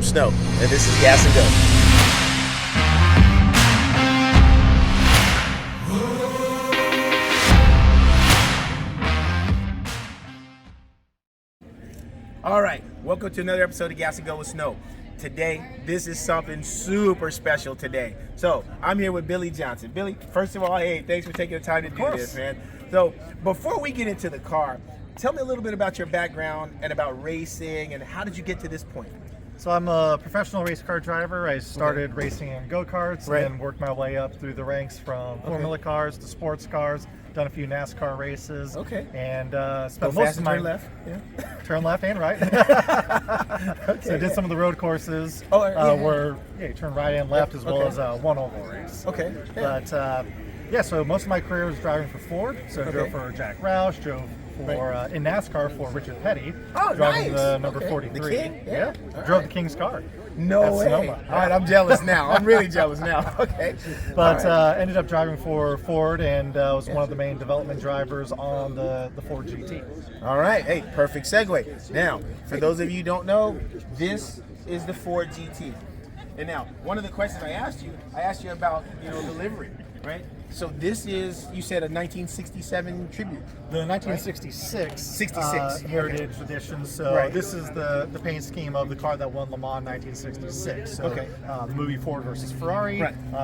Snow, and this is Gas and Go. All right, welcome to another episode of Gas and Go with Snow. Today, this is something super special today. So, I'm here with Billy Johnson. Billy, first of all, hey, thanks for taking the time to do this, man. So, before we get into the car, tell me a little bit about your background and about racing and how did you get to this point? So I'm a professional race car driver. I started racing in go-karts and then worked my way up through the ranks from Formula cars to sports cars. Done a few NASCAR races. And spent most of my turn left. Turn left and right. So I did some of the road courses where you turn right and left as well as a one oval race. But so most of my career was driving for Ford. So I drove for Jack Roush, drove for in NASCAR for Richard Petty, driving the number 43. The King? Drove the King's car. No way. All right, I'm jealous now. I'm really jealous now. But ended up driving for Ford and was one of the main development drivers on the Ford GT. All right. Hey, perfect segue. Now, for those of you who don't know, this is the Ford GT. And now, one of the questions I asked you about, the livery, right? So this is, you said, a 1967 tribute. The 1966 Heritage Edition. So this is the paint scheme of the car that won Le Mans 1966. So the movie Ford versus Ferrari.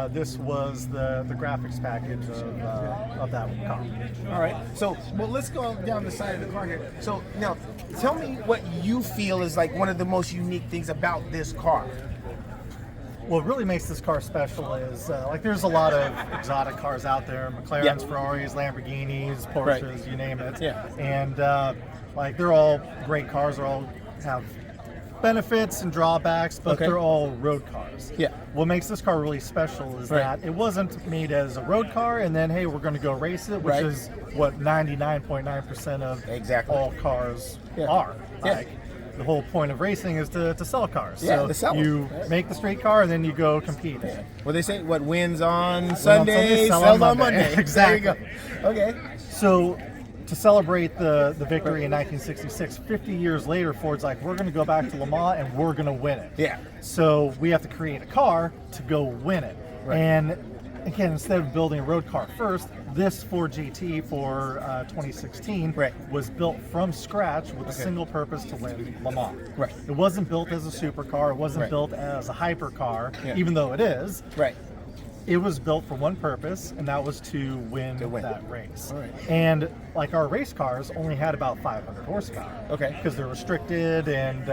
This was the graphics package of that car. All right. So, let's go down the side of the car here. So now, tell me what you feel is like one of the most unique things about this car. What really makes this car special is there's a lot of exotic cars out there: McLarens, Ferraris, Lamborghinis, Porsches, you name it. And they're all great cars. They all have benefits and drawbacks, but they're all road cars. What makes this car really special is that it wasn't made as a road car and then, hey, we're going to go race it, which is what 99.9% of all cars are. The whole point of racing is to sell cars. So you make the straight car and then you go compete. Well, they say what wins on Sunday, sells on Monday. Exactly. There you go. So to celebrate the victory in 1966, 50 years later, Ford's like, we're going to go back to Le Mans and we're going to win it. So we have to create a car to go win it. And again, instead of building a road car first, this Ford GT for 2016 was built from scratch with a single purpose to win Le Mans. It wasn't built as a supercar. It wasn't built as a hypercar, even though it is. It was built for one purpose, and that was to win that race. And our race cars only had about 500 horsepower. Because they're restricted and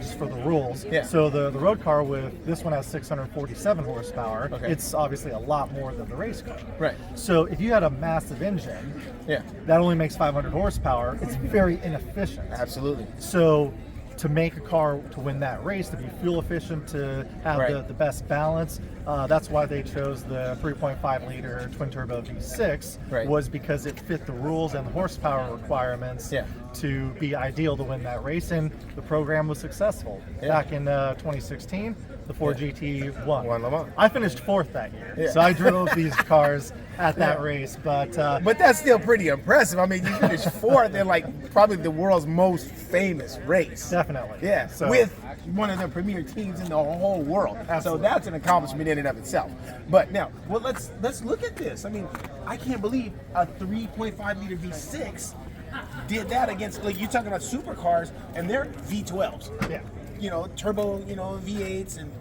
just for the rules. So the road car with this one has 647 horsepower. It's obviously a lot more than the race car. So if you had a massive engine that only makes 500 horsepower, it's very inefficient. Absolutely. So to make a car to win that race, to be fuel efficient, to have the best balance, that's why they chose the 3.5 liter twin turbo V6 was because it fit the rules and the horsepower requirements to be ideal to win that race, and the program was successful. Back in 2016, the Ford GT won Le Mans. I finished fourth that year, so I drove these cars at that race, but that's still pretty impressive. I mean, you finished fourth in probably the world's most famous race. Definitely. So, with one of the premier teams in the whole world. So that's an accomplishment in and of itself. But now, let's look at this. I mean, I can't believe a 3.5 liter V6 did that against, you're talking about supercars, and they're V12s. Turbo, V8s, and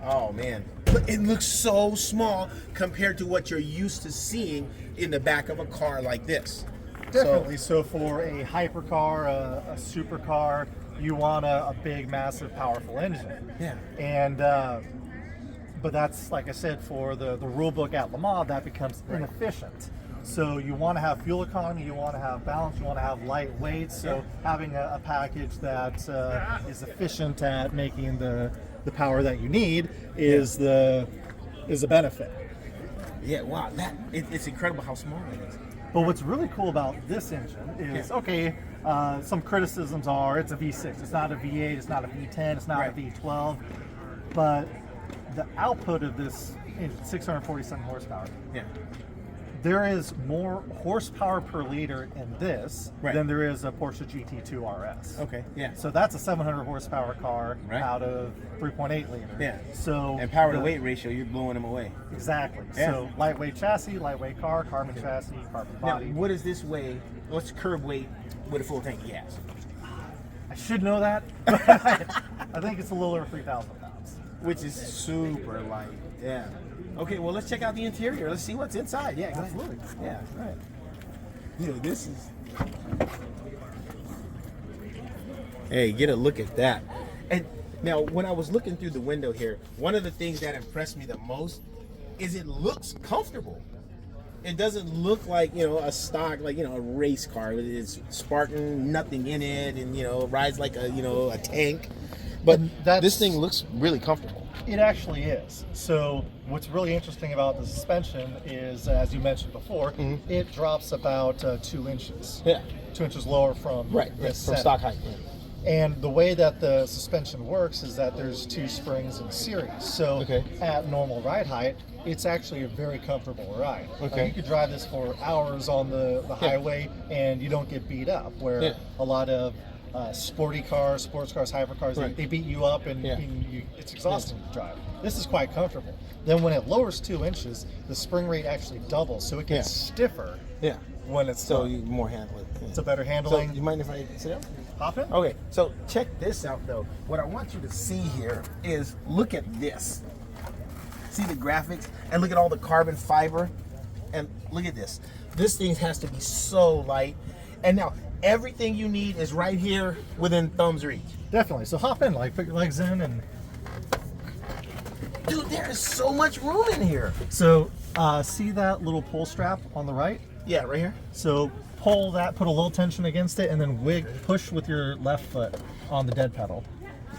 oh man, it looks so small compared to what you're used to seeing in the back of a car like this. Definitely. So for a hypercar, a supercar, you want a big, massive, powerful engine. And but that's, like I said, for the rule book at Le Mans, that becomes inefficient. So you want to have fuel economy, you want to have balance, you want to have lightweight. So having a package that is efficient at making the power that you need is a benefit. Wow, it's incredible how small it is. But what's really cool about this engine is, some criticisms are it's a V6, it's not a V8, it's not a V10, it's not a V12, but the output of this engine, 647 horsepower, there is more horsepower per liter in this than there is a Porsche GT2 RS. Okay, yeah. So that's a 700 horsepower car out of 3.8 liter. Yeah. So and power to weight ratio, you're blowing them away. Exactly. Yeah. So lightweight chassis, lightweight car, carbon chassis, carbon body. Now, what does this weigh? What's curb weight with a full tank of gas? I should know that, but I think it's a little over 3,000 pounds. Which is super light. Yeah. Okay, well, let's check out the interior. Let's see what's inside. Yeah, absolutely. Yeah, right. You know, this is... Hey, get a look at that. And now, when I was looking through the window here, one of the things that impressed me the most is it looks comfortable. It doesn't look like, you know, a stock, like, you know, a race car. It's Spartan, nothing in it, and, you know, rides like a, you know, a tank. But this thing looks really comfortable. It actually is. So what's really interesting about the suspension is, as you mentioned before, it drops about 2 inches. Yeah. 2 inches lower from from stock height. Yeah. And the way that the suspension works is that there's 2 springs in series. So at normal ride height, it's actually a very comfortable ride. You could drive this for hours on the highway and you don't get beat up, where a lot of sporty cars, sports cars, hypercars, they beat you up and it's exhausting to drive. This is quite comfortable. Then when it lowers 2 inches, the spring rate actually doubles, so it gets stiffer when it's more handling. It's a better handling. So you mind if I sit down? Hop in? Okay, so check this out though. What I want you to see here is look at this. See the graphics and look at all the carbon fiber and look at this. This thing has to be so light. And now everything you need is right here within thumb's reach. Definitely. So hop in, like put your legs in and... Dude, there is so much room in here. So see that little pull strap on the right? Yeah, right here. So pull that, put a little tension against it, and then push with your left foot on the dead pedal.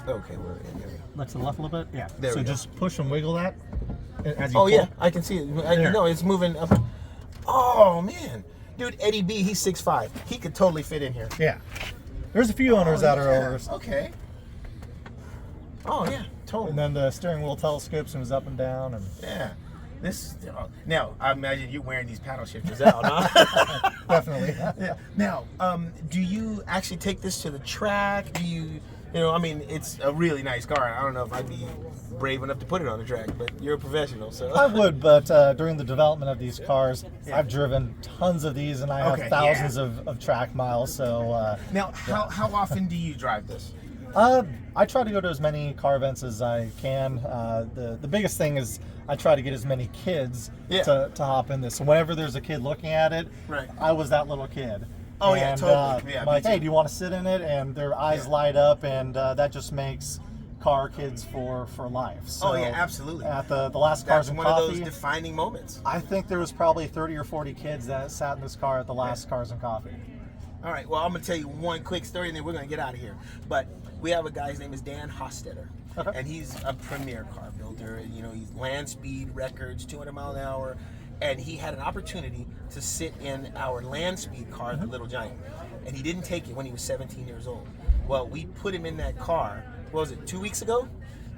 Okay, we're in here. Left to the left a little bit? Yeah. There we go. Just push and wiggle that as you pull. pull. Yeah, I can see it. No, it's moving up. Oh, man. Dude, Eddie B, he's 6'5". He could totally fit in here. Yeah. There's a few owners that are over. Okay. Oh, yeah, totally. And then the steering wheel telescopes and is up and down. And yeah. Now, I imagine you're wearing these paddle shifters out, huh? Definitely. Yeah. Now, do you actually take this to the track? Do you know, I mean, it's a really nice car. I don't know if I'd be brave enough to put it on the track, but you're a professional, so. I would, but during the development of these cars, I've driven tons of these, and I have thousands of track miles. So now, how often do you drive this? I try to go to as many car events as I can. The biggest thing is I try to get as many kids to hop in this. So whenever there's a kid looking at it, I was that little kid. Oh, and, totally. I'm like, hey, do you want to sit in it? And their eyes light up, and that just makes car kids for life. So absolutely. At the last Cars and Coffee, one of those defining moments. I think there was probably 30 or 40 kids that sat in this car at the last Cars and Coffee. All right, well, I'm going to tell you one quick story, and then we're going to get out of here. But we have a guy, his name is Dan Hostetter, and he's a premier car builder. And, you know, he's land speed records, 200 miles an hour, and he had an opportunity to sit in our land speed car, the Little Giant, and he didn't take it when he was 17 years old. Well, we put him in that car, what was it, 2 weeks ago?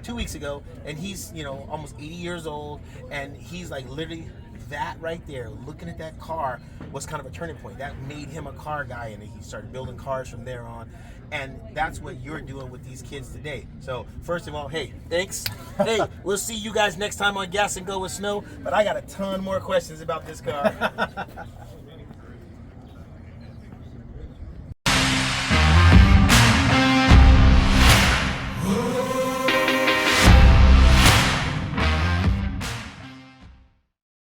2 weeks ago, and he's, you know, almost 80 years old, and he's like literally that right there, looking at that car was kind of a turning point. That made him a car guy, and he started building cars from there on. And that's what you're doing with these kids today. So first of all, hey, thanks. Hey, we'll see you guys next time on Gas and Go with Snow. But I got a ton more questions about this car.